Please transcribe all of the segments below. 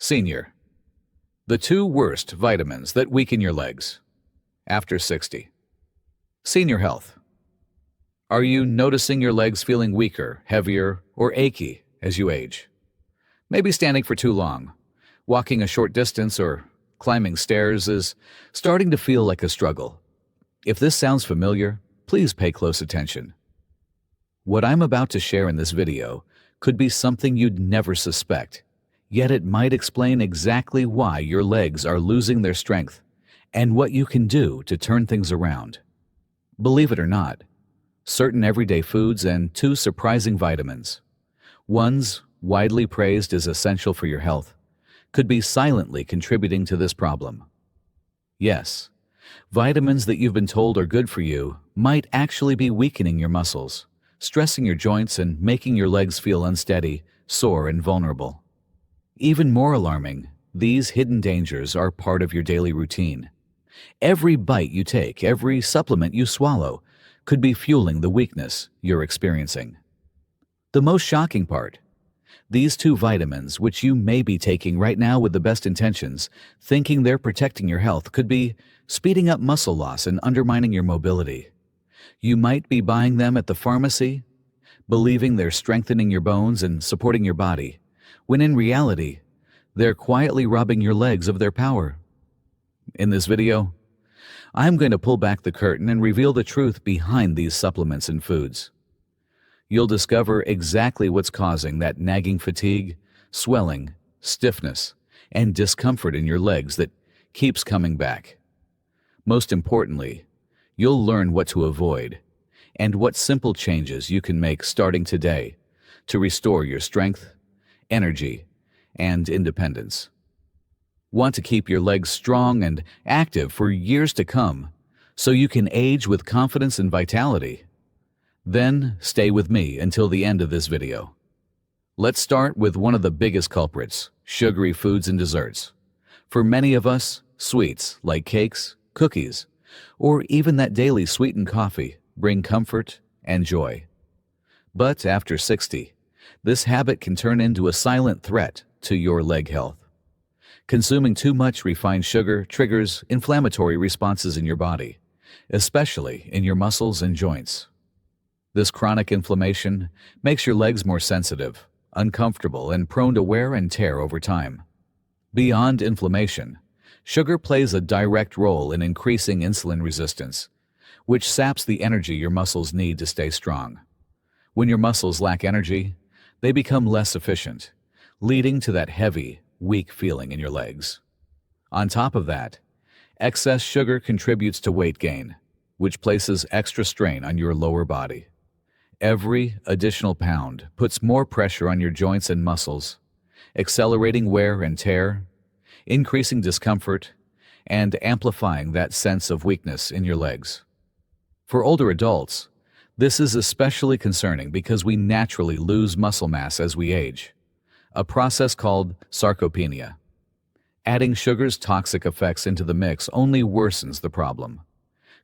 Senior. The two worst vitamins that weaken your legs. After 60. Senior Health. Are you noticing your legs feeling weaker, heavier, or achy as you age? Maybe standing for too long, walking a short distance, or climbing stairs is starting to feel like a struggle. If this sounds familiar, please pay close attention. What I'm about to share in this video could be something you'd never suspect, yet it might explain exactly why your legs are losing their strength and what you can do to turn things around. Believe it or not, certain everyday foods and two surprising vitamins, ones widely praised as essential for your health, could be silently contributing to this problem. Yes, vitamins that you've been told are good for you might actually be weakening your muscles, stressing your joints, and making your legs feel unsteady, sore, and vulnerable. Even more alarming, these hidden dangers are part of your daily routine. Every bite you take, every supplement you swallow, could be fueling the weakness you're experiencing. The most shocking part: these two vitamins, which you may be taking right now with the best intentions, thinking they're protecting your health, could be speeding up muscle loss and undermining your mobility. You might be buying them at the pharmacy, believing they're strengthening your bones and supporting your body, when in reality, they're quietly robbing your legs of their power. In this video, I'm going to pull back the curtain and reveal the truth behind these supplements and foods. You'll discover exactly what's causing that nagging fatigue, swelling, stiffness, and discomfort in your legs that keeps coming back. Most importantly, you'll learn what to avoid and what simple changes you can make starting today to restore your strength, energy, and independence. Want to keep your legs strong and active for years to come so you can age with confidence and vitality? Then stay with me until the end of this video. Let's start with one of the biggest culprits: sugary foods and desserts. For many of us, sweets like cakes, cookies, or even that daily sweetened coffee bring comfort and joy. But after 60, this habit can turn into a silent threat to your leg health. Consuming too much refined sugar triggers inflammatory responses in your body, especially in your muscles and joints. This chronic inflammation makes your legs more sensitive, uncomfortable, and prone to wear and tear over time. Beyond inflammation, sugar plays a direct role in increasing insulin resistance, which saps the energy your muscles need to stay strong. When your muscles lack energy, they become less efficient, leading to that heavy, weak feeling in your legs. On top of that, excess sugar contributes to weight gain, which places extra strain on your lower body. Every additional pound puts more pressure on your joints and muscles, accelerating wear and tear, increasing discomfort, and amplifying that sense of weakness in your legs. For older adults, this is especially concerning because we naturally lose muscle mass as we age, a process called sarcopenia. Adding sugar's toxic effects into the mix only worsens the problem,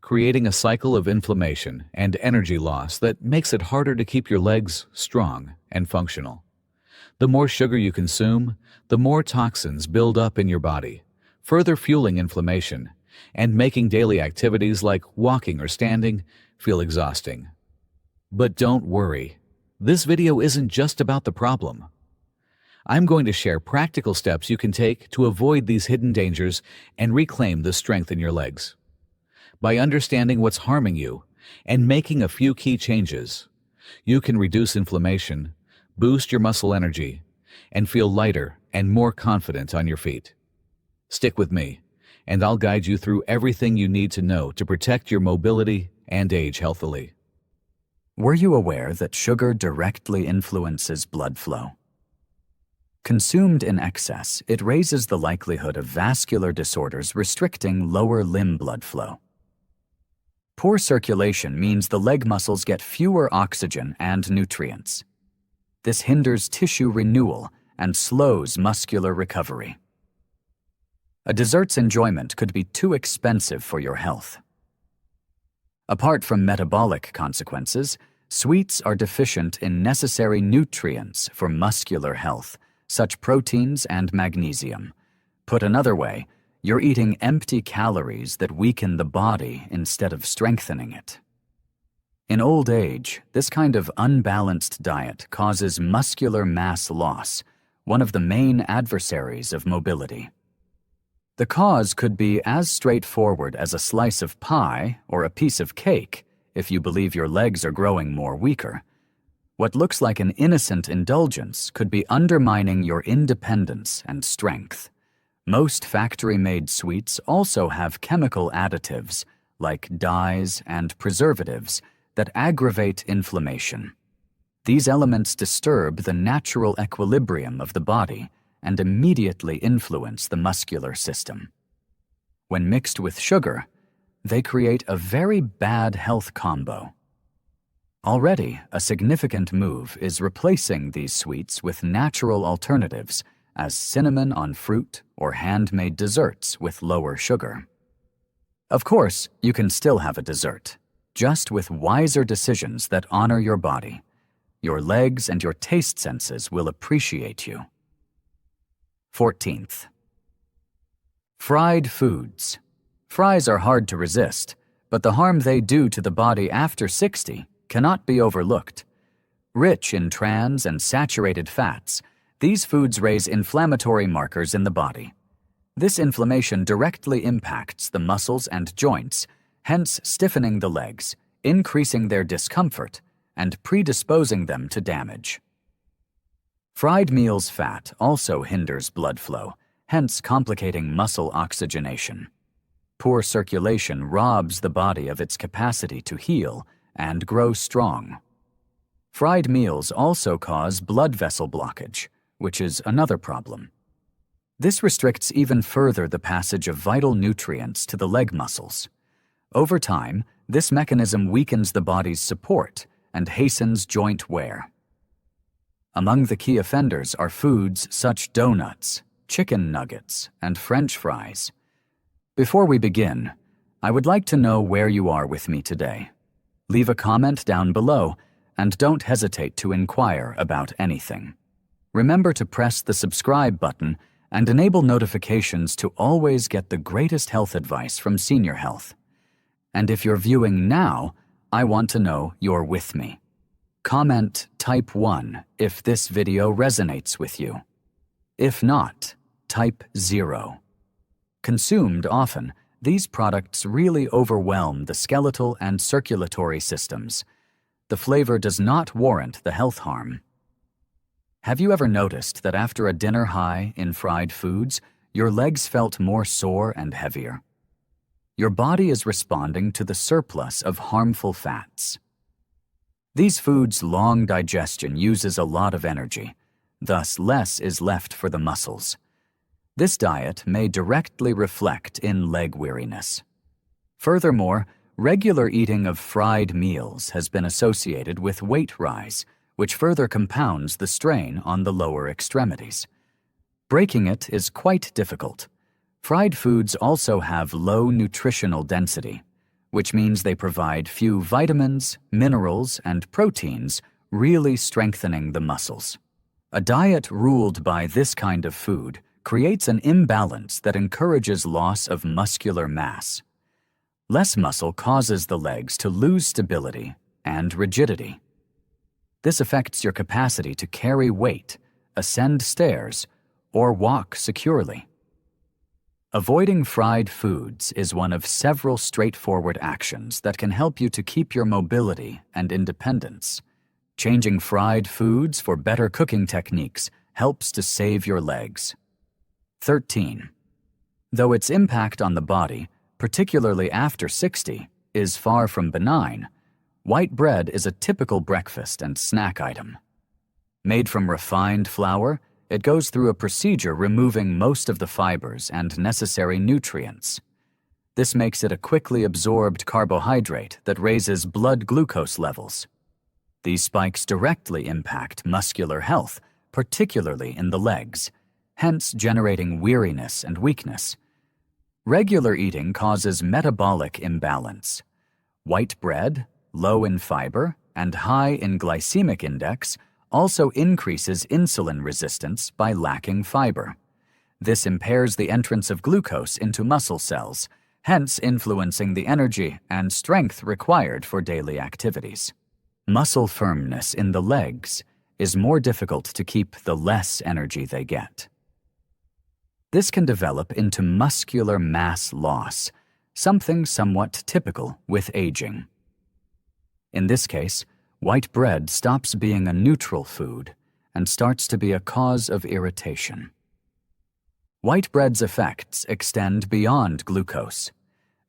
creating a cycle of inflammation and energy loss that makes it harder to keep your legs strong and functional. The more sugar you consume, the more toxins build up in your body, further fueling inflammation and making daily activities like walking or standing feel exhausting. But don't worry, this video isn't just about the problem. I'm going to share practical steps you can take to avoid these hidden dangers and reclaim the strength in your legs. By understanding what's harming you and making a few key changes, you can reduce inflammation, boost your muscle energy, and feel lighter and more confident on your feet. Stick with me, and I'll guide you through everything you need to know to protect your mobility and age healthily. Were you aware that sugar directly influences blood flow? Consumed in excess, it raises the likelihood of vascular disorders restricting lower limb blood flow. Poor circulation means the leg muscles get fewer oxygen and nutrients. This hinders tissue renewal and slows muscular recovery. A dessert's enjoyment could be too expensive for your health. Apart from metabolic consequences, sweets are deficient in necessary nutrients for muscular health, such proteins and magnesium. Put another way, you're eating empty calories that weaken the body instead of strengthening it. In old age, this kind of unbalanced diet causes muscular mass loss, one of the main adversaries of mobility. The cause could be as straightforward as a slice of pie or a piece of cake if you believe your legs are growing more weaker. What looks like an innocent indulgence could be undermining your independence and strength. Most factory-made sweets also have chemical additives, like dyes and preservatives, that aggravate inflammation. These elements disturb the natural equilibrium of the body and immediately influence the muscular system. When mixed with sugar, they create a very bad health combo. Already, a significant move is replacing these sweets with natural alternatives, as cinnamon on fruit or handmade desserts with lower sugar. Of course, you can still have a dessert, just with wiser decisions that honor your body. Your legs and your taste senses will appreciate you. 14th. Fried foods. Fries are hard to resist, but the harm they do to the body after 60 cannot be overlooked. Rich in trans and saturated fats, these foods raise inflammatory markers in the body. This inflammation directly impacts the muscles and joints, hence stiffening the legs, increasing their discomfort, and predisposing them to damage. Fried meals fat also hinders blood flow, hence complicating muscle oxygenation. Poor circulation robs the body of its capacity to heal and grow strong. Fried meals also cause blood vessel blockage, which is another problem. This restricts even further the passage of vital nutrients to the leg muscles. Over time, this mechanism weakens the body's support and hastens joint wear. Among the key offenders are foods such donuts, chicken nuggets, and French fries. Before we begin, I would like to know where you are with me today. Leave a comment down below, and don't hesitate to inquire about anything. Remember to press the subscribe button and enable notifications to always get the greatest health advice from Seniorhealth. And if you're viewing now, I want to know you're with me. Comment type 1 if this video resonates with you. If not, type 0. Consumed often, these products really overwhelm the skeletal and circulatory systems. The flavor does not warrant the health harm. Have you ever noticed that after a dinner high in fried foods, your legs felt more sore and heavier? Your body is responding to the surplus of harmful fats. These foods' long digestion uses a lot of energy, thus less is left for the muscles. This diet may directly reflect in leg weariness. Furthermore, regular eating of fried meals has been associated with weight rise, which further compounds the strain on the lower extremities. Breaking it is quite difficult. Fried foods also have low nutritional density, which means they provide few vitamins, minerals, and proteins, really strengthening the muscles. A diet ruled by this kind of food creates an imbalance that encourages loss of muscular mass. Less muscle causes the legs to lose stability and rigidity. This affects your capacity to carry weight, ascend stairs, or walk securely. Avoiding fried foods is one of several straightforward actions that can help you to keep your mobility and independence. Changing fried foods for better cooking techniques helps to save your legs. 13. Though its impact on the body, particularly after 60, is far from benign, white bread is a typical breakfast and snack item. Made from refined flour, it goes through a procedure removing most of the fibers and necessary nutrients. This makes it a quickly absorbed carbohydrate that raises blood glucose levels. These spikes directly impact muscular health, particularly in the legs, hence generating weariness and weakness. Regular eating causes metabolic imbalance. White bread, low in fiber, and high in glycemic index also increases insulin resistance by lacking fiber. This impairs the entrance of glucose into muscle cells, hence influencing the energy and strength required for daily activities. Muscle firmness in the legs is more difficult to keep the less energy they get. This can develop into muscular mass loss, something somewhat typical with aging. In this case, white bread stops being a neutral food and starts to be a cause of irritation. White bread's effects extend beyond glucose.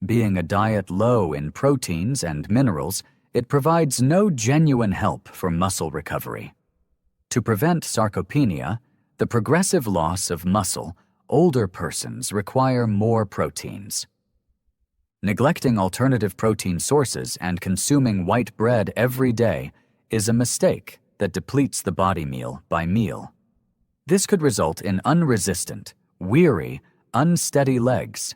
Being a diet low in proteins and minerals, it provides no genuine help for muscle recovery. To prevent sarcopenia, the progressive loss of muscle, older persons require more proteins. Neglecting alternative protein sources and consuming white bread every day is a mistake that depletes the body meal by meal. This could result in unresistant, weary, unsteady legs.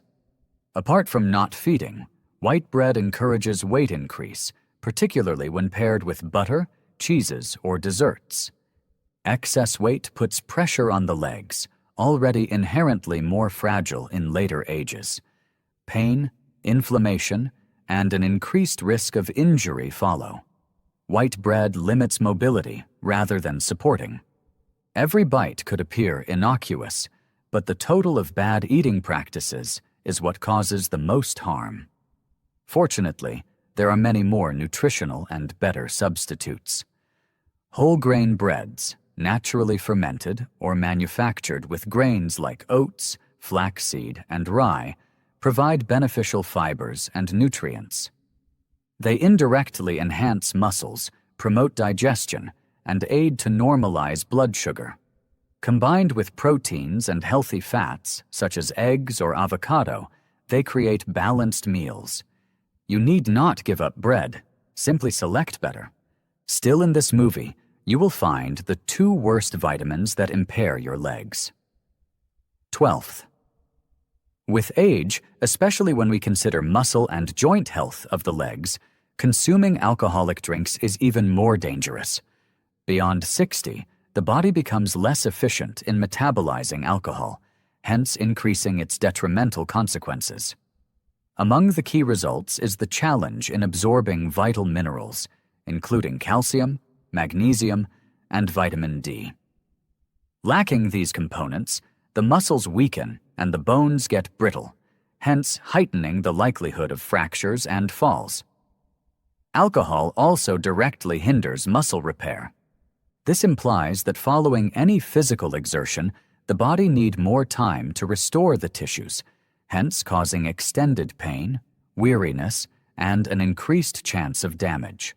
Apart from not feeding, white bread encourages weight increase, particularly when paired with butter, cheeses, or desserts. Excess weight puts pressure on the legs, already inherently more fragile in later ages. Pain, inflammation, and an increased risk of injury follow. White bread limits mobility rather than supporting. Every bite could appear innocuous, but the total of bad eating practices is what causes the most harm. Fortunately, there are many more nutritional and better substitutes. Whole grain breads, naturally fermented or manufactured with grains like oats, flaxseed, and rye, provide beneficial fibers and nutrients. They indirectly enhance muscles, promote digestion, and aid to normalize blood sugar. Combined with proteins and healthy fats, such as eggs or avocado, they create balanced meals. You need not give up bread, simply select better. Still in this movie, you will find the 2 worst vitamins that impair your legs. 12th. With age, especially when we consider muscle and joint health of the legs, consuming alcoholic drinks is even more dangerous. Beyond 60, the body becomes less efficient in metabolizing alcohol, hence increasing its detrimental consequences. Among the key results is the challenge in absorbing vital minerals, including calcium, magnesium, and vitamin D. Lacking these components, the muscles weaken and the bones get brittle, hence heightening the likelihood of fractures and falls. Alcohol also directly hinders muscle repair. This implies that following any physical exertion, the body needs more time to restore the tissues, hence causing extended pain, weariness, and an increased chance of damage.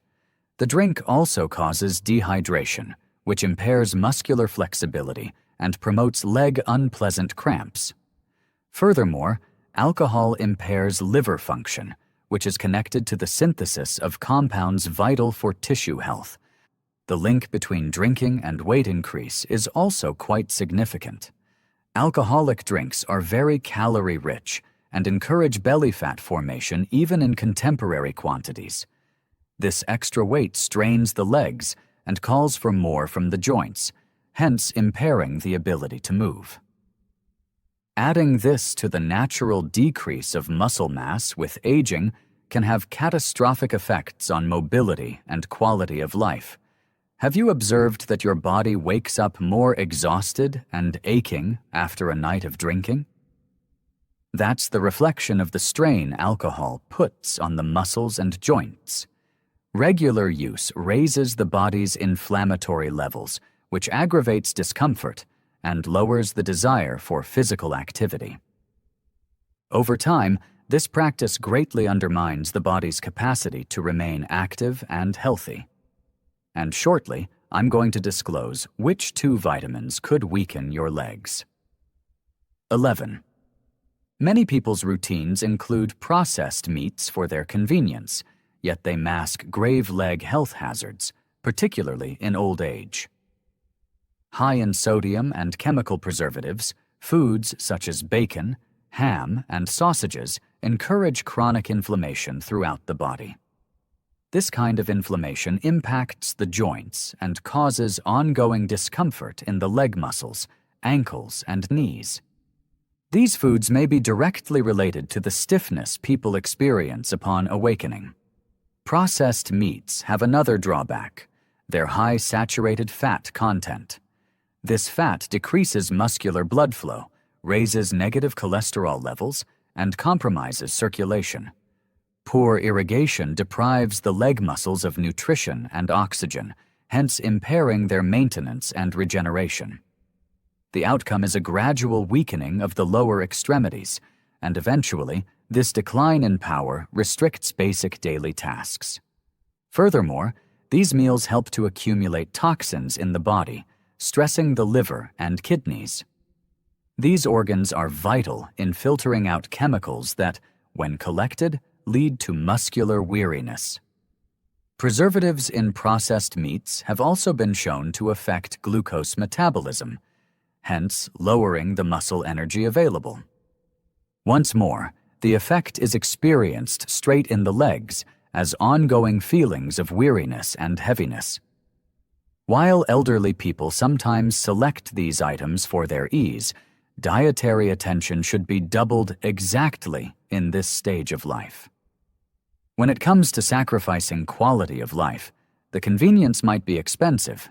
The drink also causes dehydration, which impairs muscular flexibility and promotes leg unpleasant cramps. Furthermore, alcohol impairs liver function, which is connected to the synthesis of compounds vital for tissue health. The link between drinking and weight increase is also quite significant. Alcoholic drinks are very calorie-rich and encourage belly fat formation even in contemporary quantities. This extra weight strains the legs and calls for more from the joints, hence impairing the ability to move. Adding this to the natural decrease of muscle mass with aging can have catastrophic effects on mobility and quality of life. Have you observed that your body wakes up more exhausted and aching after a night of drinking? That's the reflection of the strain alcohol puts on the muscles and joints. Regular use raises the body's inflammatory levels, which aggravates discomfort and lowers the desire for physical activity. Over time, this practice greatly undermines the body's capacity to remain active and healthy. And shortly, I'm going to disclose which 2 vitamins could weaken your legs. 11. Many people's routines include processed meats for their convenience, yet they mask grave leg health hazards, particularly in old age. High in sodium and chemical preservatives, foods such as bacon, ham, and sausages encourage chronic inflammation throughout the body. This kind of inflammation impacts the joints and causes ongoing discomfort in the leg muscles, ankles, and knees. These foods may be directly related to the stiffness people experience upon awakening. Processed meats have another drawback: their high saturated fat content. This fat decreases muscular blood flow, raises negative cholesterol levels, and compromises circulation. Poor irrigation deprives the leg muscles of nutrition and oxygen, hence impairing their maintenance and regeneration. The outcome is a gradual weakening of the lower extremities, and eventually, this decline in power restricts basic daily tasks. Furthermore, these meals help to accumulate toxins in the body, stressing the liver and kidneys. These organs are vital in filtering out chemicals that, when collected, lead to muscular weariness. Preservatives in processed meats have also been shown to affect glucose metabolism, hence lowering the muscle energy available. Once more, the effect is experienced straight in the legs as ongoing feelings of weariness and heaviness. While elderly people sometimes select these items for their ease, dietary attention should be doubled exactly in this stage of life. When it comes to sacrificing quality of life, the convenience might be expensive.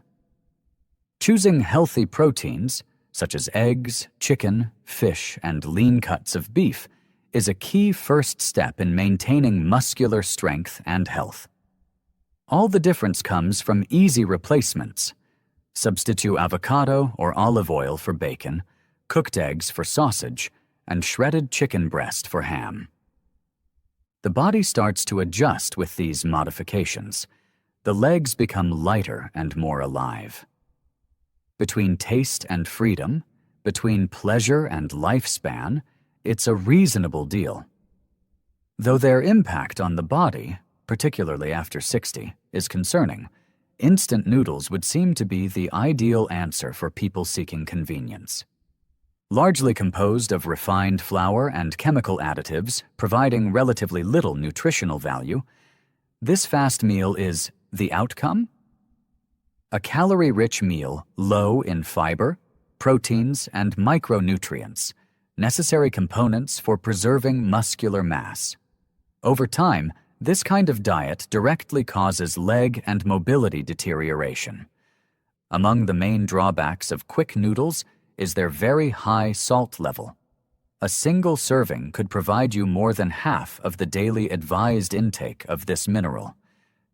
Choosing healthy proteins, such as eggs, chicken, fish, and lean cuts of beef, is a key first step in maintaining muscular strength and health. All the difference comes from easy replacements. Substitute avocado or olive oil for bacon, cooked eggs for sausage, and shredded chicken breast for ham. The body starts to adjust with these modifications. The legs become lighter and more alive. Between taste and freedom, between pleasure and lifespan, it's a reasonable deal. Though their impact on the body, particularly after 60, is concerning, instant noodles would seem to be the ideal answer for people seeking convenience. Largely composed of refined flour and chemical additives, providing relatively little nutritional value, this fast meal is the outcome? A calorie-rich meal low in fiber, proteins, and micronutrients, necessary components for preserving muscular mass. Over time, this kind of diet directly causes leg and mobility deterioration. Among the main drawbacks of quick noodles is their very high salt level. A single serving could provide you more than half of the daily advised intake of this mineral.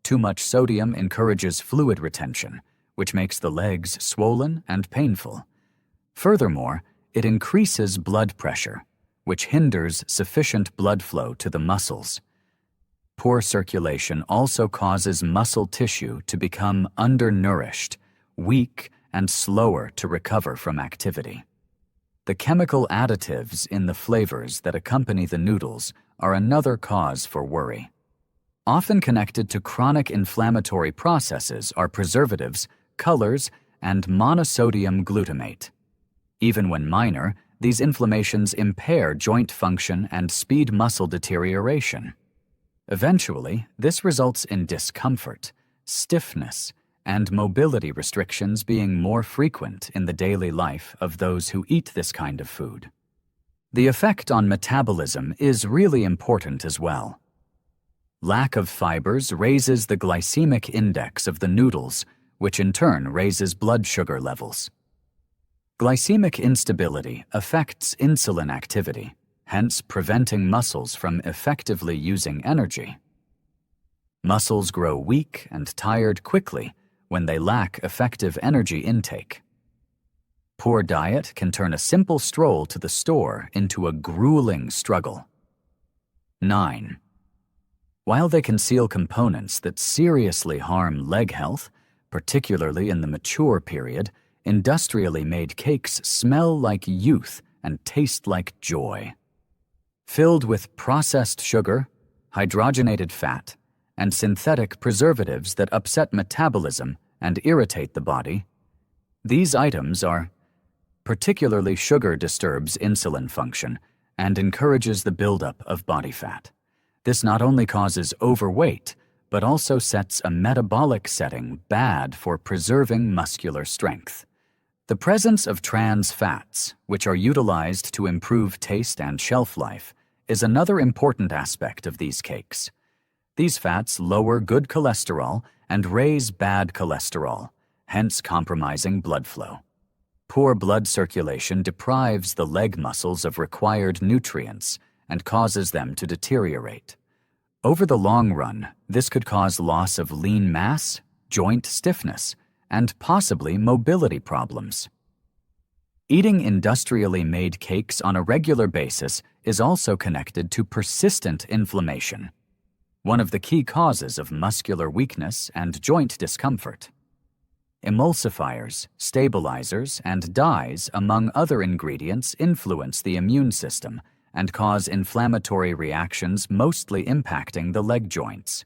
Too much sodium encourages fluid retention, which makes the legs swollen and painful. Furthermore, it increases blood pressure, which hinders sufficient blood flow to the muscles. Poor circulation also causes muscle tissue to become undernourished, weak, and slower to recover from activity. The chemical additives in the flavors that accompany the noodles are another cause for worry. Often connected to chronic inflammatory processes are preservatives, colors, and monosodium glutamate. Even when minor, these inflammations impair joint function and speed muscle deterioration. Eventually, this results in discomfort, stiffness, and mobility restrictions being more frequent in the daily life of those who eat this kind of food. The effect on metabolism is really important as well. Lack of fibers raises the glycemic index of the noodles, which in turn raises blood sugar levels. Glycemic instability affects insulin activity, hence preventing muscles from effectively using energy. Muscles grow weak and tired quickly when they lack effective energy intake. Poor diet can turn a simple stroll to the store into a grueling struggle. 9. While they conceal components that seriously harm leg health, particularly in the mature period, industrially made cakes smell like youth and taste like joy. Filled with processed sugar, hydrogenated fat, and synthetic preservatives that upset metabolism and irritate the body, these items are particularly sugar disturbs insulin function and encourages the buildup of body fat. This not only causes overweight, but also sets a metabolic setting bad for preserving muscular strength. The presence of trans fats, which are utilized to improve taste and shelf life, is another important aspect of these cakes. These fats lower good cholesterol and raise bad cholesterol, hence compromising blood flow. Poor blood circulation deprives the leg muscles of required nutrients and causes them to deteriorate. Over the long run, this could cause loss of lean mass, joint stiffness, and possibly mobility problems. Eating industrially made cakes on a regular basis is also connected to persistent inflammation, one of the key causes of muscular weakness and joint discomfort. Emulsifiers, stabilizers, and dyes, among other ingredients, influence the immune system and cause inflammatory reactions, mostly impacting the leg joints.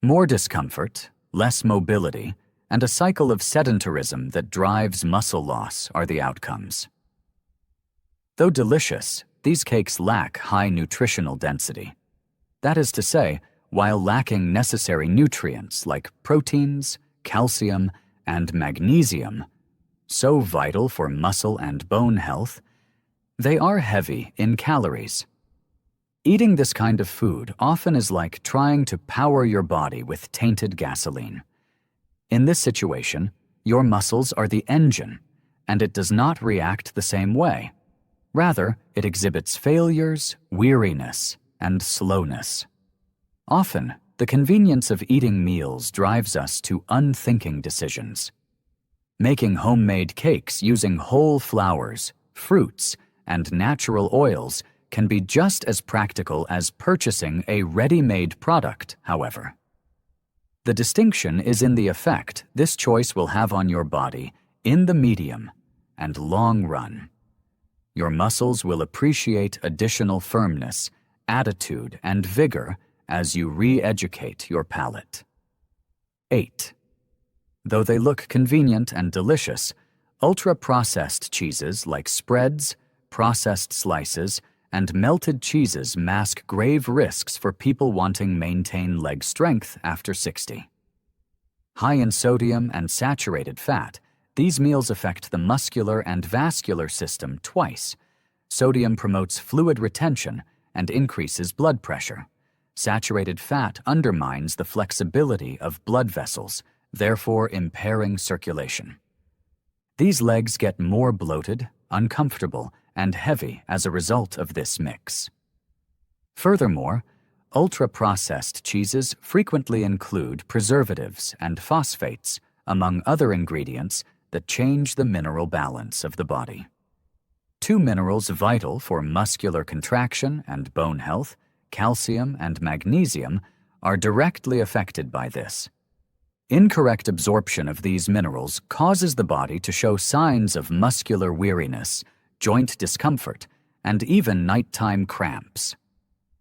More discomfort, less mobility, and a cycle of sedentarism that drives muscle loss are the outcomes. Though delicious, these cakes lack high nutritional density. That is to say, while lacking necessary nutrients like proteins, calcium, and magnesium, so vital for muscle and bone health, they are heavy in calories. Eating this kind of food often is like trying to power your body with tainted gasoline. In this situation, your muscles are the engine, and it does not react the same way. Rather, it exhibits failures, weariness, and slowness. Often, the convenience of eating meals drives us to unthinking decisions. Making homemade cakes using whole flours, fruits, and natural oils can be just as practical as purchasing a ready-made product, however. The distinction is in the effect this choice will have on your body in the medium and long run. Your muscles will appreciate additional firmness, attitude, and vigor as you re-educate your palate. 8. Though they look convenient and delicious, ultra-processed cheeses like spreads, processed slices, and melted cheeses mask grave risks for people wanting maintain leg strength after 60. High in sodium and saturated fat, these meals affect the muscular and vascular system twice. Sodium promotes fluid retention and increases blood pressure. Saturated fat undermines the flexibility of blood vessels, therefore impairing circulation. These legs get more bloated, uncomfortable, and heavy as a result of this mix. Furthermore, ultra-processed cheeses frequently include preservatives and phosphates, among other ingredients that change the mineral balance of the body. Two minerals vital for muscular contraction and bone health, calcium and magnesium, are directly affected by this. Incorrect absorption of these minerals causes the body to show signs of muscular weariness, joint discomfort, and even nighttime cramps.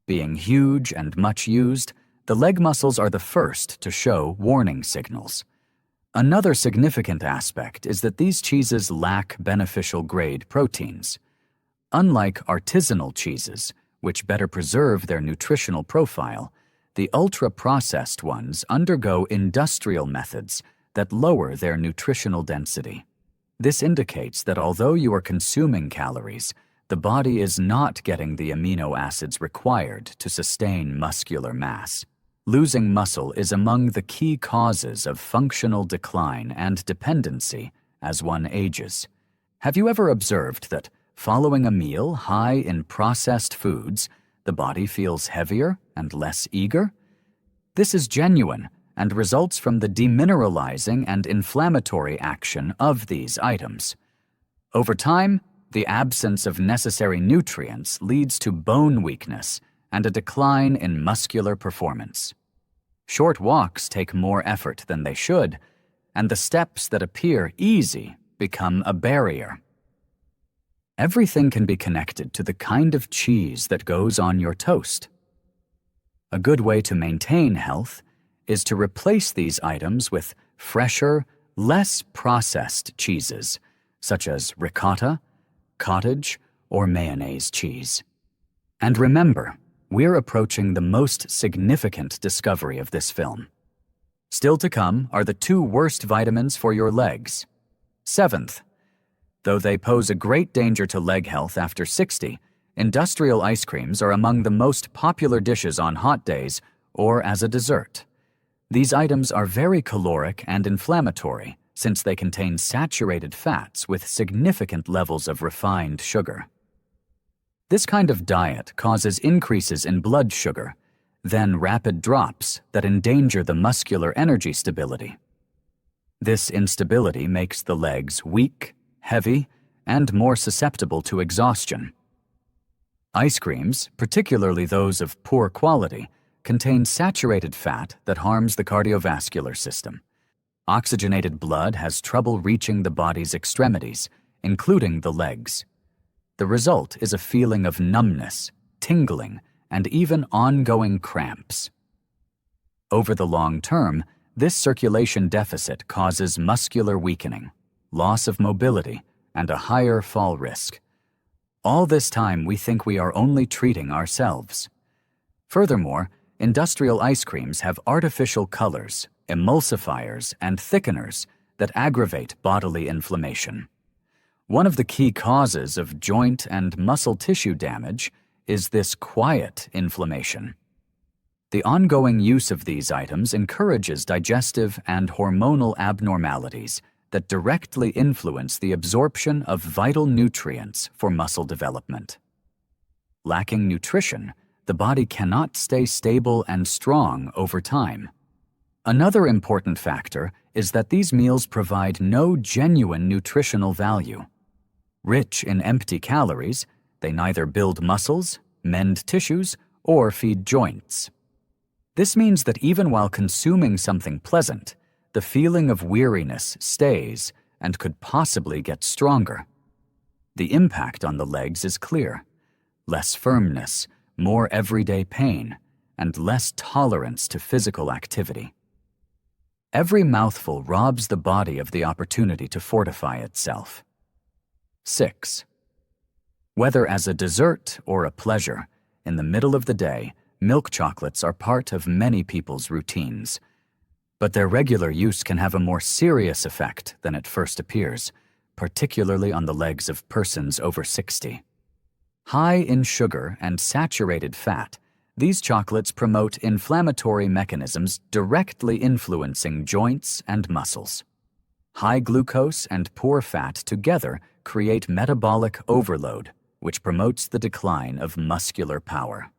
Being huge and much used, the leg muscles are the first to show warning signals. Another significant aspect is that these cheeses lack beneficial grade proteins. Unlike artisanal cheeses, which better preserve their nutritional profile, the ultra-processed ones undergo industrial methods that lower their nutritional density. This indicates that although you are consuming calories, the body is not getting the amino acids required to sustain muscular mass. Losing muscle is among the key causes of functional decline and dependency as one ages. Have you ever observed that, following a meal high in processed foods, the body feels heavier and less eager? This is genuine and results from the demineralizing and inflammatory action of these items. Over time, the absence of necessary nutrients leads to bone weakness and a decline in muscular performance. Short walks take more effort than they should, and the steps that appear easy become a barrier. Everything can be connected to the kind of cheese that goes on your toast. A good way to maintain health is to replace these items with fresher, less processed cheeses, such as ricotta, cottage, or mayonnaise cheese. And remember, we're approaching the most significant discovery of this film. Still to come are the 2 worst vitamins for your legs. 7th, though they pose a great danger to leg health after 60, industrial ice creams are among the most popular dishes on hot days or as a dessert. These items are very caloric and inflammatory since they contain saturated fats with significant levels of refined sugar. This kind of diet causes increases in blood sugar, then rapid drops that endanger the muscular energy stability. This instability makes the legs weak, heavy, and more susceptible to exhaustion. Ice creams, particularly those of poor quality, contain saturated fat that harms the cardiovascular system. Oxygenated blood has trouble reaching the body's extremities, including the legs. The result is a feeling of numbness, tingling, and even ongoing cramps. Over the long term, this circulation deficit causes muscular weakening, loss of mobility, and a higher fall risk. All this time we think we are only treating ourselves. Furthermore, industrial ice creams have artificial colors, emulsifiers, and thickeners that aggravate bodily inflammation. One of the key causes of joint and muscle tissue damage is this quiet inflammation. The ongoing use of these items encourages digestive and hormonal abnormalities that directly influence the absorption of vital nutrients for muscle development. Lacking nutrition, the body cannot stay stable and strong over time. Another important factor is that these meals provide no genuine nutritional value. Rich in empty calories, they neither build muscles, mend tissues, or feed joints. This means that even while consuming something pleasant, the feeling of weariness stays and could possibly get stronger. The impact on the legs is clear: less firmness, more everyday pain, and less tolerance to physical activity. Every mouthful robs the body of the opportunity to fortify itself. 6. Whether as a dessert or a pleasure, in the middle of the day, milk chocolates are part of many people's routines. But their regular use can have a more serious effect than it first appears, particularly on the legs of persons over 60. High in sugar and saturated fat, these chocolates promote inflammatory mechanisms directly influencing joints and muscles. High glucose and poor fat together create metabolic overload, which promotes the decline of muscular power.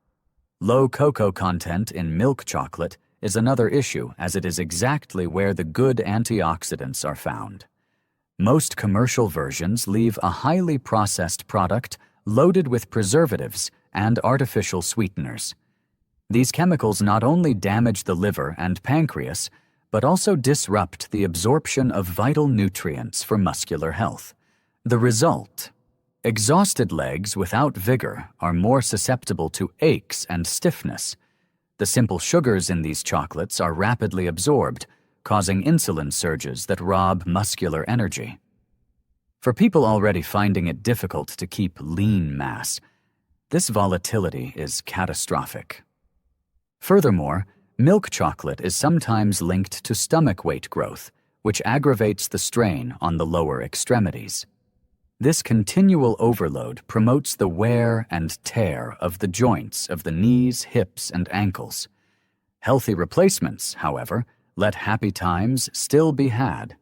Low cocoa content in milk chocolate is another issue, as it is exactly where the good antioxidants are found. Most commercial versions leave a highly processed product loaded with preservatives and artificial sweeteners. These chemicals not only damage the liver and pancreas, but also disrupt the absorption of vital nutrients for muscular health. The result: exhausted legs without vigor are more susceptible to aches and stiffness. The simple sugars in these chocolates are rapidly absorbed, causing insulin surges that rob muscular energy. For people already finding it difficult to keep lean mass, this volatility is catastrophic. Furthermore, milk chocolate is sometimes linked to stomach weight growth, which aggravates the strain on the lower extremities. This continual overload promotes the wear and tear of the joints of the knees, hips, and ankles. Healthy replacements, however, let happy times still be had.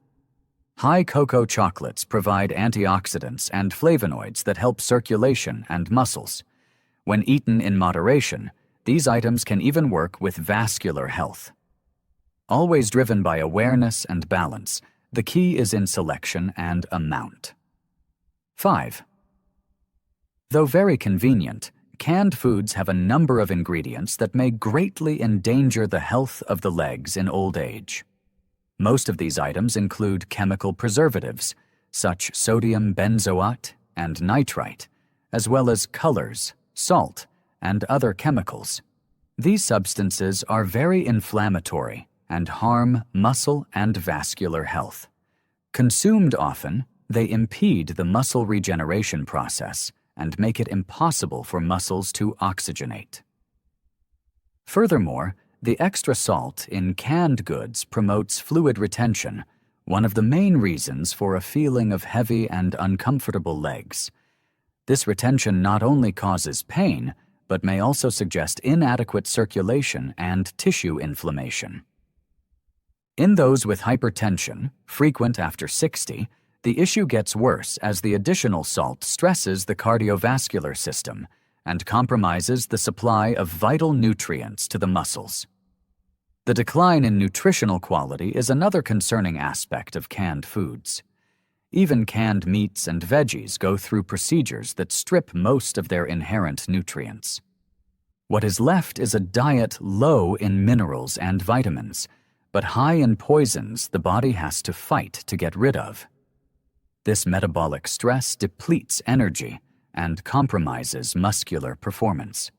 High cocoa chocolates provide antioxidants and flavonoids that help circulation and muscles. When eaten in moderation, these items can even work with vascular health. Always driven by awareness and balance, the key is in selection and amount. 5. Though very convenient, canned foods have a number of ingredients that may greatly endanger the health of the legs in old age. Most of these items include chemical preservatives, such sodium benzoate and nitrite, as well as colors, salt, and other chemicals. These substances are very inflammatory and harm muscle and vascular health. Consumed often, they impede the muscle regeneration process and make it impossible for muscles to oxygenate. Furthermore, the extra salt in canned goods promotes fluid retention, one of the main reasons for a feeling of heavy and uncomfortable legs. This retention not only causes pain, but may also suggest inadequate circulation and tissue inflammation. In those with hypertension, frequent after 60, the issue gets worse as the additional salt stresses the cardiovascular system and compromises the supply of vital nutrients to the muscles. The decline in nutritional quality is another concerning aspect of canned foods. Even canned meats and veggies go through procedures that strip most of their inherent nutrients. What is left is a diet low in minerals and vitamins, but high in poisons the body has to fight to get rid of. This metabolic stress depletes energy and compromises muscular performance.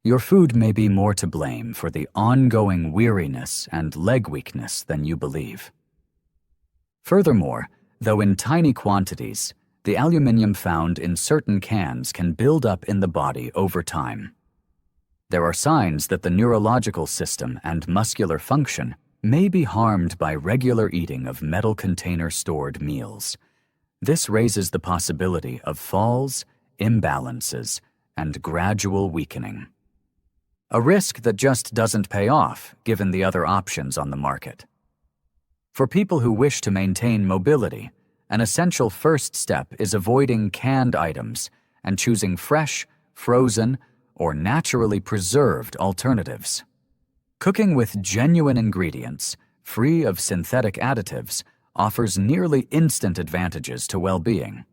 Your food may be more to blame for the ongoing weariness and leg weakness than you believe. Furthermore, though in tiny quantities, the aluminum found in certain cans can build up in the body over time. There are signs that the neurological system and muscular function may be harmed by regular eating of metal container-stored meals. This raises the possibility of falls, imbalances, and gradual weakening. A risk that just doesn't pay off given the other options on the market. For people who wish to maintain mobility, an essential first step is avoiding canned items and choosing fresh, frozen, or naturally preserved alternatives. Cooking with genuine ingredients, free of synthetic additives, offers nearly instant advantages to well-being.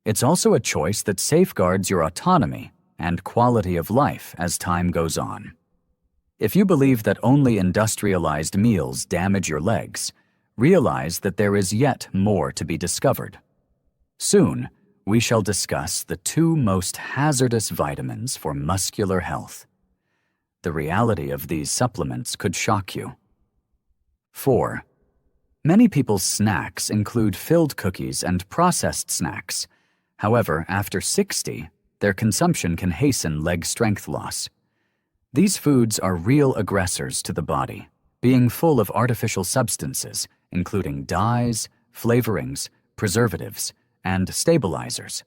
It's also a choice that safeguards your autonomy and quality of life as time goes on. If you believe that only industrialized meals damage your legs, realize that there is yet more to be discovered. Soon, we shall discuss the two most hazardous vitamins for muscular health. The reality of these supplements could shock you. 4. Many people's snacks include filled cookies and processed snacks. However, after 60, their consumption can hasten leg strength loss. These foods are real aggressors to the body, being full of artificial substances, including dyes, flavorings, preservatives, and stabilizers.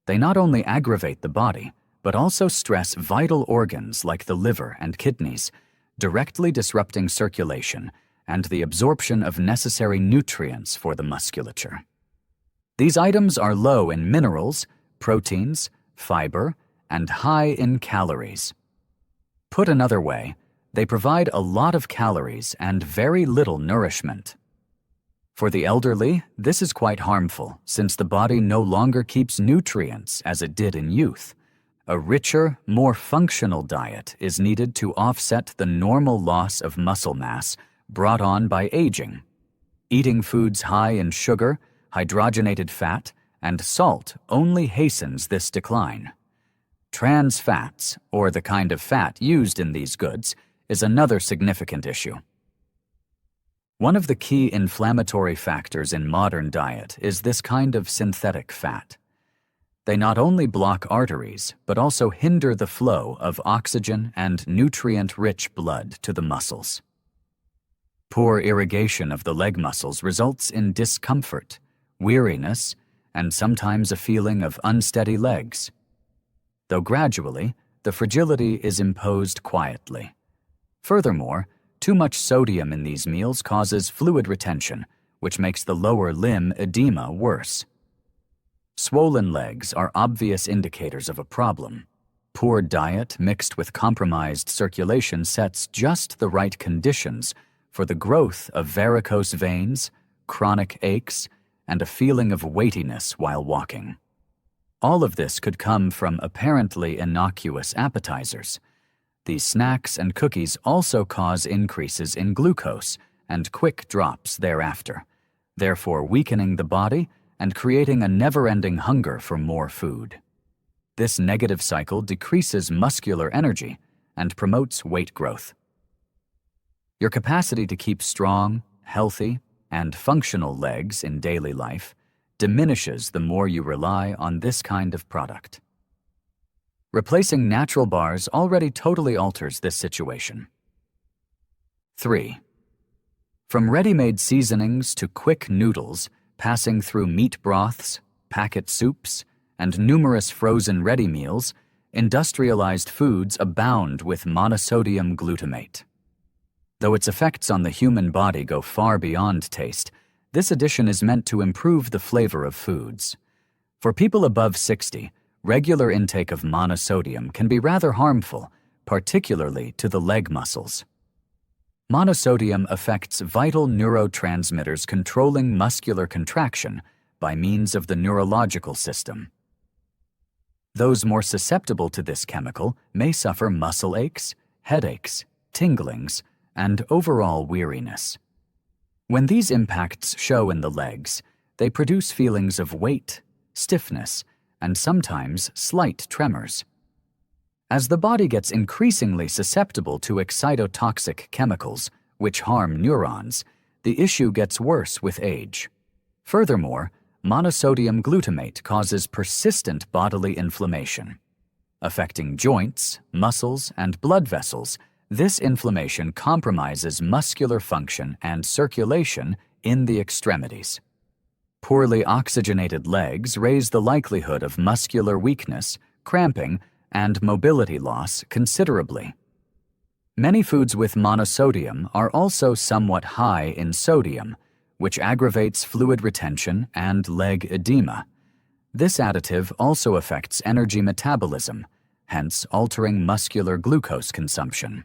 They not only aggravate the body, but also stress vital organs like the liver and kidneys, directly disrupting circulation and the absorption of necessary nutrients for the musculature. These items are low in minerals, proteins, fiber, and high in calories. Put another way, they provide a lot of calories and very little nourishment. For the elderly, this is quite harmful since the body no longer keeps nutrients as it did in youth. A richer, more functional diet is needed to offset the normal loss of muscle mass brought on by aging. Eating foods high in sugar, hydrogenated fat, and salt only hastens this decline. Trans fats, or the kind of fat used in these goods, is another significant issue. One of the key inflammatory factors in modern diet is this kind of synthetic fat. They not only block arteries, but also hinder the flow of oxygen and nutrient-rich blood to the muscles. Poor irrigation of the leg muscles results in discomfort, weariness, and sometimes a feeling of unsteady legs. Though gradually, the fragility is imposed quietly. Furthermore, too much sodium in these meals causes fluid retention, which makes the lower limb edema worse. Swollen legs are obvious indicators of a problem. Poor diet mixed with compromised circulation sets just the right conditions for the growth of varicose veins, chronic aches, and a feeling of weightiness while walking. All of this could come from apparently innocuous appetizers. These snacks and cookies also cause increases in glucose and quick drops thereafter, therefore weakening the body and creating a never-ending hunger for more food. This negative cycle decreases muscular energy and promotes weight growth. Your capacity to keep strong, healthy, and functional legs in daily life diminishes the more you rely on this kind of product. Replacing natural bars already totally alters this situation. 3. From ready-made seasonings to quick noodles, passing through meat broths, packet soups, and numerous frozen ready meals, industrialized foods abound with monosodium glutamate. Though its effects on the human body go far beyond taste, this addition is meant to improve the flavor of foods. For people above 60, regular intake of monosodium can be rather harmful, particularly to the leg muscles. Monosodium affects vital neurotransmitters controlling muscular contraction by means of the neurological system. Those more susceptible to this chemical may suffer muscle aches, headaches, tinglings, and overall weariness. When these impacts show in the legs, they produce feelings of weight, stiffness, and sometimes slight tremors. As the body gets increasingly susceptible to excitotoxic chemicals, which harm neurons, the issue gets worse with age. Furthermore, monosodium glutamate causes persistent bodily inflammation. Affecting joints, muscles, and blood vessels, this inflammation compromises muscular function and circulation in the extremities. Poorly oxygenated legs raise the likelihood of muscular weakness, cramping, and mobility loss considerably. Many foods with monosodium are also somewhat high in sodium, which aggravates fluid retention and leg edema. This additive also affects energy metabolism, hence altering muscular glucose consumption.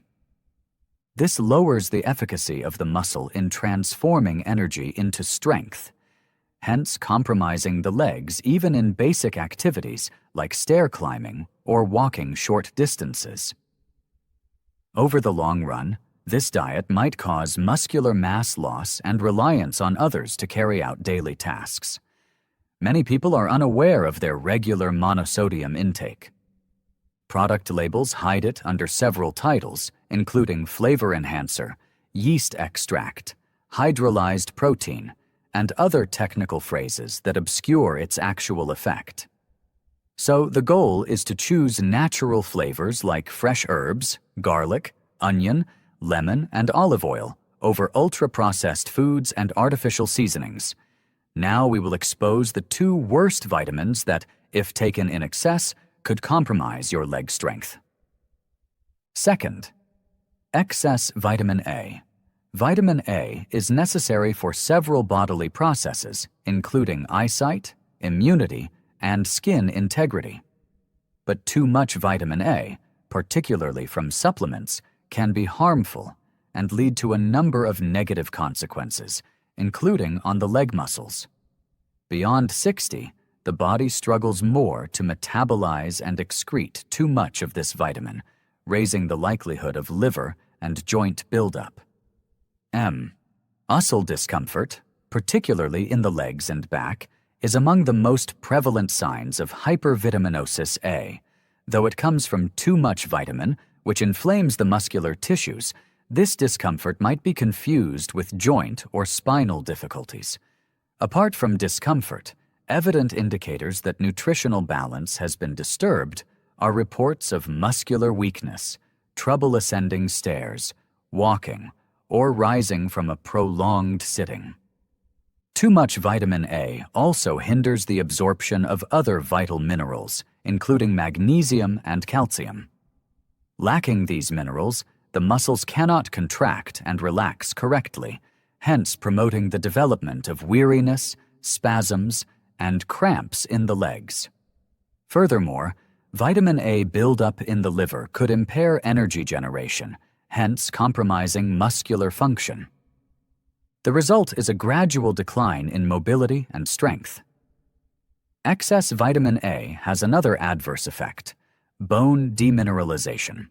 This lowers the efficacy of the muscle in transforming energy into strength, hence compromising the legs even in basic activities like stair climbing or walking short distances. Over the long run, this diet might cause muscular mass loss and reliance on others to carry out daily tasks. Many people are unaware of their regular monosodium intake. Product labels hide it under several titles, including flavor enhancer, yeast extract, hydrolyzed protein, and other technical phrases that obscure its actual effect. So the goal is to choose natural flavors like fresh herbs, garlic, onion, lemon, and olive oil over ultra-processed foods and artificial seasonings. Now we will expose the two worst vitamins that, if taken in excess, could compromise your leg strength. Second, excess vitamin A. Vitamin A is necessary for several bodily processes, including eyesight, immunity, and skin integrity. But too much vitamin A, particularly from supplements, can be harmful and lead to a number of negative consequences, including on the leg muscles. Beyond 60, the body struggles more to metabolize and excrete too much of this vitamin, raising the likelihood of liver and joint buildup. Muscle discomfort, particularly in the legs and back, is among the most prevalent signs of hypervitaminosis A. Though it comes from too much vitamin, which inflames the muscular tissues, this discomfort might be confused with joint or spinal difficulties. Apart from discomfort, evident indicators that nutritional balance has been disturbed are reports of muscular weakness, trouble ascending stairs, walking, or rising from a prolonged sitting. Too much vitamin A also hinders the absorption of other vital minerals, including magnesium and calcium. Lacking these minerals, the muscles cannot contract and relax correctly, hence promoting the development of weariness, spasms, and cramps in the legs. Furthermore, vitamin A buildup in the liver could impair energy generation, hence compromising muscular function. The result is a gradual decline in mobility and strength. Excess vitamin A has another adverse effect: bone demineralization.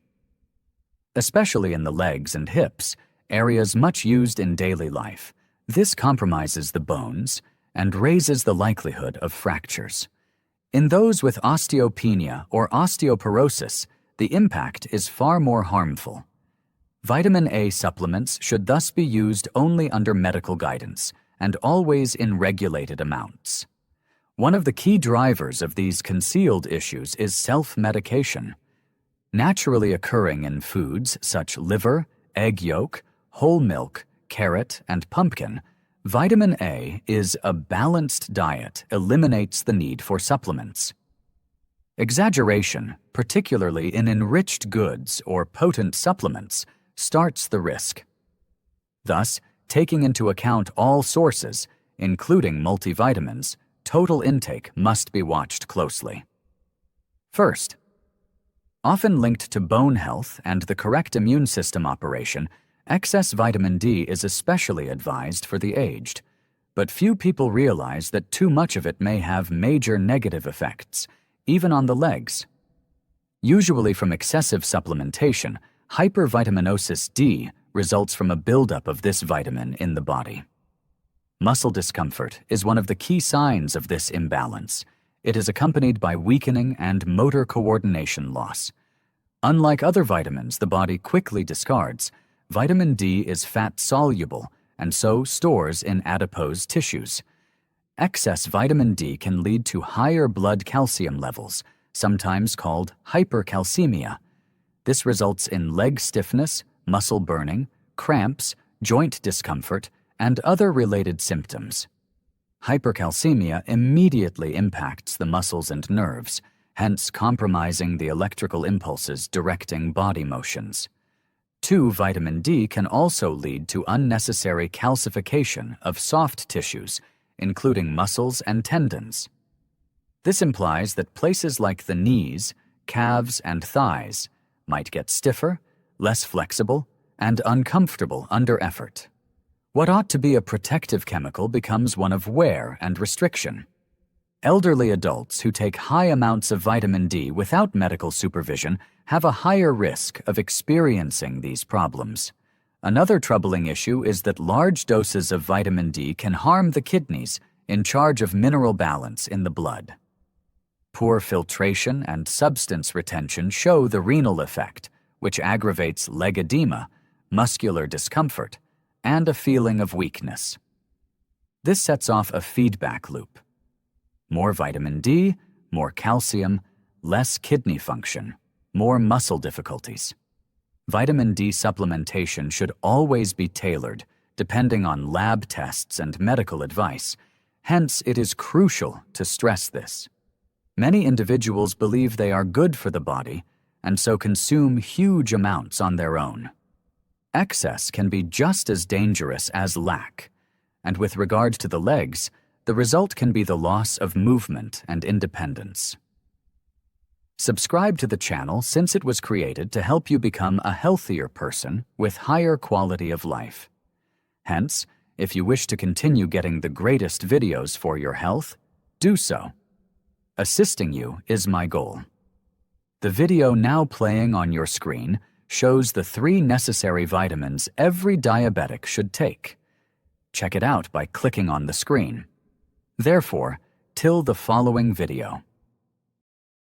Especially in the legs and hips, areas much used in daily life, this compromises the bones and raises the likelihood of fractures. In those with osteopenia or osteoporosis, the impact is far more harmful. Vitamin A supplements should thus be used only under medical guidance and always in regulated amounts. One of the key drivers of these concealed issues is self-medication. Naturally occurring in foods such liver, egg yolk, whole milk, carrot, and pumpkin, vitamin A is a balanced diet eliminates the need for supplements. Exaggeration, particularly in enriched goods or potent supplements, starts the risk. Thus, taking into account all sources, including multivitamins, total intake must be watched closely. First, often linked to bone health and the correct immune system operation, excess vitamin D is especially advised for the aged. But few people realize that too much of it may have major negative effects, even on the legs. Usually from excessive supplementation, hypervitaminosis D results from a buildup of this vitamin in the body. Muscle discomfort is one of the key signs of this imbalance. It is accompanied by weakening and motor coordination loss. Unlike other vitamins the body quickly discards, vitamin D is fat-soluble and so stores in adipose tissues. Excess vitamin D can lead to higher blood calcium levels, sometimes called hypercalcemia. This results in leg stiffness, muscle burning, cramps, joint discomfort, and other related symptoms. Hypercalcemia immediately impacts the muscles and nerves, hence compromising the electrical impulses directing body motions. Vitamin D can also lead to unnecessary calcification of soft tissues, including muscles and tendons. This implies that places like the knees, calves, and thighs might get stiffer, less flexible, and uncomfortable under effort. What ought to be a protective chemical becomes one of wear and restriction. Elderly adults who take high amounts of vitamin D without medical supervision have a higher risk of experiencing these problems. Another troubling issue is that large doses of vitamin D can harm the kidneys in charge of mineral balance in the blood. Poor filtration and substance retention show the renal effect, which aggravates leg edema, muscular discomfort, and a feeling of weakness. This sets off a feedback loop. More vitamin D, more calcium, less kidney function, more muscle difficulties. Vitamin D supplementation should always be tailored, depending on lab tests and medical advice. Hence, it is crucial to stress this. Many individuals believe they are good for the body, and so consume huge amounts on their own. Excess can be just as dangerous as lack, and with regard to the legs, the result can be the loss of movement and independence. Subscribe to the channel since it was created to help you become a healthier person with higher quality of life. Hence, if you wish to continue getting the greatest videos for your health, do so. Assisting you is my goal. The video now playing on your screen shows the 3 necessary vitamins every diabetic should take. Check it out by clicking on the screen. Therefore, till the following video.